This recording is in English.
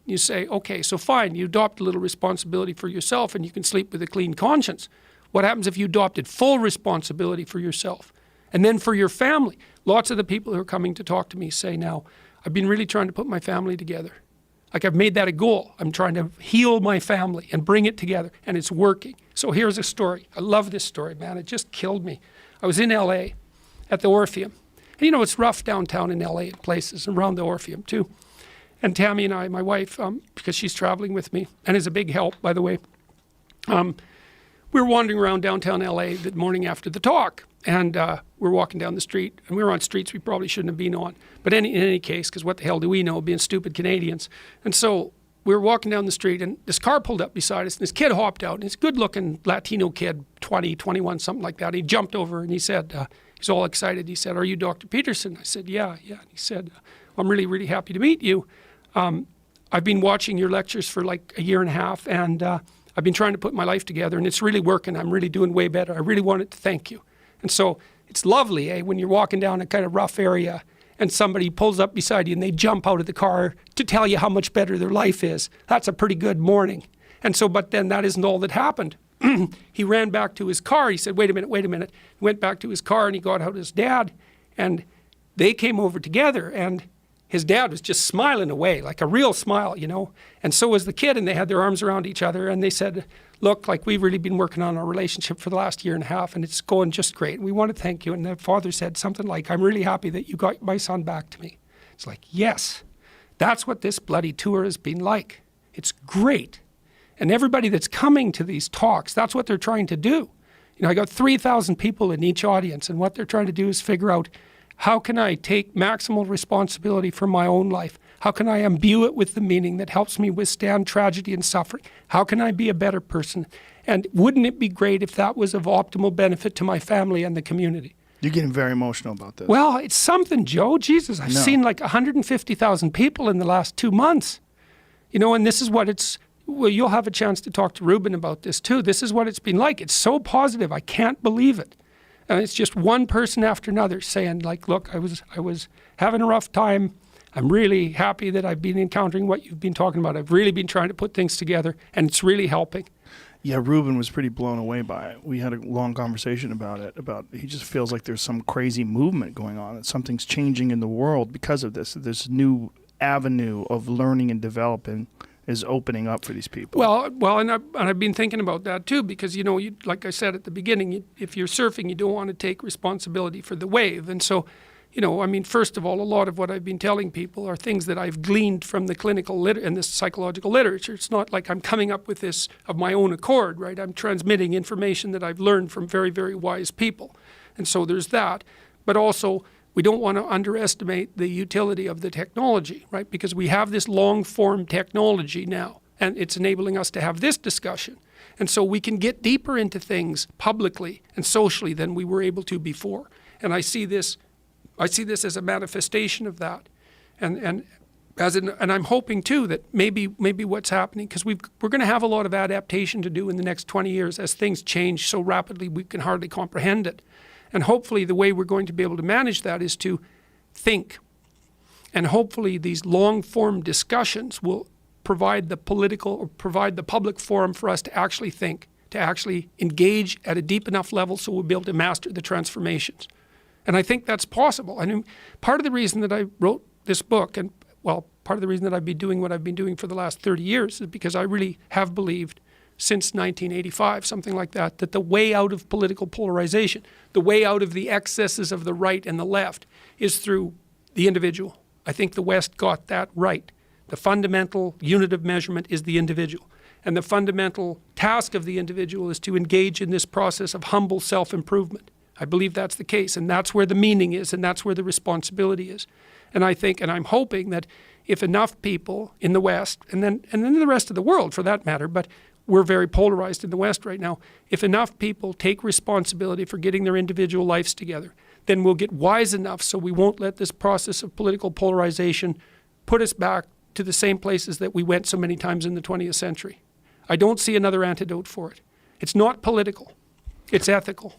You say, okay, so fine, you adopt a little responsibility for yourself and you can sleep with a clean conscience. What happens if you adopted full responsibility for yourself and then for your family? Lots of the people who are coming to talk to me say now, I've been really trying to put my family together. Like I've made that a goal. I'm trying to heal my family and bring it together, and it's working. So here's a story. I love this story, man. It just killed me. I was in LA at the Orpheum. And you know, it's rough downtown in LA and places around the Orpheum too. And Tammy and I, my wife, because she's traveling with me and is a big help, by the way, we were wandering around downtown LA the morning after the talk. And we're walking down the street, and we were on streets we probably shouldn't have been on. But in any case, because what the hell do we know, being stupid Canadians. And so we were walking down the street, and this car pulled up beside us, and this kid hopped out. And he's a good-looking Latino kid, 20, 21, something like that. He jumped over, and he said, he's all excited. He said, "Are you Dr. Peterson?" I said, yeah. And he said, "I'm really, really happy to meet you. I've been watching your lectures for like a year and a half, and I've been trying to put my life together, and it's really working. I'm really doing way better. I really wanted to thank you." And so it's lovely, when you're walking down a kind of rough area and somebody pulls up beside you and they jump out of the car to tell you how much better their life is. That's a pretty good morning. And so, but then that isn't all that happened. He ran back to his car. He said, wait a minute. He went back to his car and he got out his dad, and they came over together, and his dad was just smiling away, like a real smile, and so was the kid, and they had their arms around each other, and they said, "Look, like we've really been working on our relationship for the last year and a half, and it's going just great. We want to thank you." And the father said something like, "I'm really happy that you got my son back to me." It's like, yes, that's what this bloody tour has been like. It's great. And everybody that's coming to these talks, that's what they're trying to do. I got 3,000 people in each audience, and what they're trying to do is figure out, how can I take maximal responsibility for my own life? How can I imbue it with the meaning that helps me withstand tragedy and suffering? How can I be a better person? And wouldn't it be great if that was of optimal benefit to my family and the community? You're getting very emotional about this. Well, it's something, Joe. Jesus, I've seen like 150,000 people in the last 2 months. And this is what it's, well, you'll have a chance to talk to Ruben about this too. This is what it's been like. It's so positive. I can't believe it. And it's just one person after another saying, like, look, I was having a rough time. I'm really happy that I've been encountering what you've been talking about. I've really been trying to put things together, and it's really helping. Yeah, Ruben was pretty blown away by it. We had a long conversation about it. He just feels like there's some crazy movement going on, that something's changing in the world because of this. This new avenue of learning and developing is opening up for these people. Well, and I've been thinking about that too, because like I said at the beginning, if you're surfing, you don't want to take responsibility for the wave. And so, first of all, a lot of what I've been telling people are things that I've gleaned from the clinical and the psychological literature. It's not like I'm coming up with this of my own accord, right? I'm transmitting information that I've learned from very, very wise people. And so there's that. But also, we don't want to underestimate the utility of the technology, right? Because we have this long-form technology now, and it's enabling us to have this discussion. And so we can get deeper into things publicly and socially than we were able to before. And I see this as a manifestation of that. And I'm hoping too that maybe what's happening, because we're going to have a lot of adaptation to do in the next 20 years as things change so rapidly we can hardly comprehend it. And hopefully the way we're going to be able to manage that is to think. And hopefully these long-form discussions will provide the public forum for us to actually think, to actually engage at a deep enough level so we'll be able to master the transformations. And I think that's possible. Part of the reason that I wrote this book, and part of the reason that I've been doing what I've been doing for the last 30 years is because I really have believed since 1985, something like that the way out of political polarization, the way out of the excesses of the right and the left is through the individual. I think the West got that right. The fundamental unit of measurement is the individual. And the fundamental task of the individual is to engage in this process of humble self-improvement. I believe that's the case, and that's where the meaning is, and that's where the responsibility is. And I think, and I'm hoping that if enough people in the West, and then the rest of the world for that matter, but we're very polarized in the West right now. If enough people take responsibility for getting their individual lives together, then we'll get wise enough so we won't let this process of political polarization put us back to the same places that we went so many times in the 20th century. I don't see another antidote for it. It's not political. It's ethical.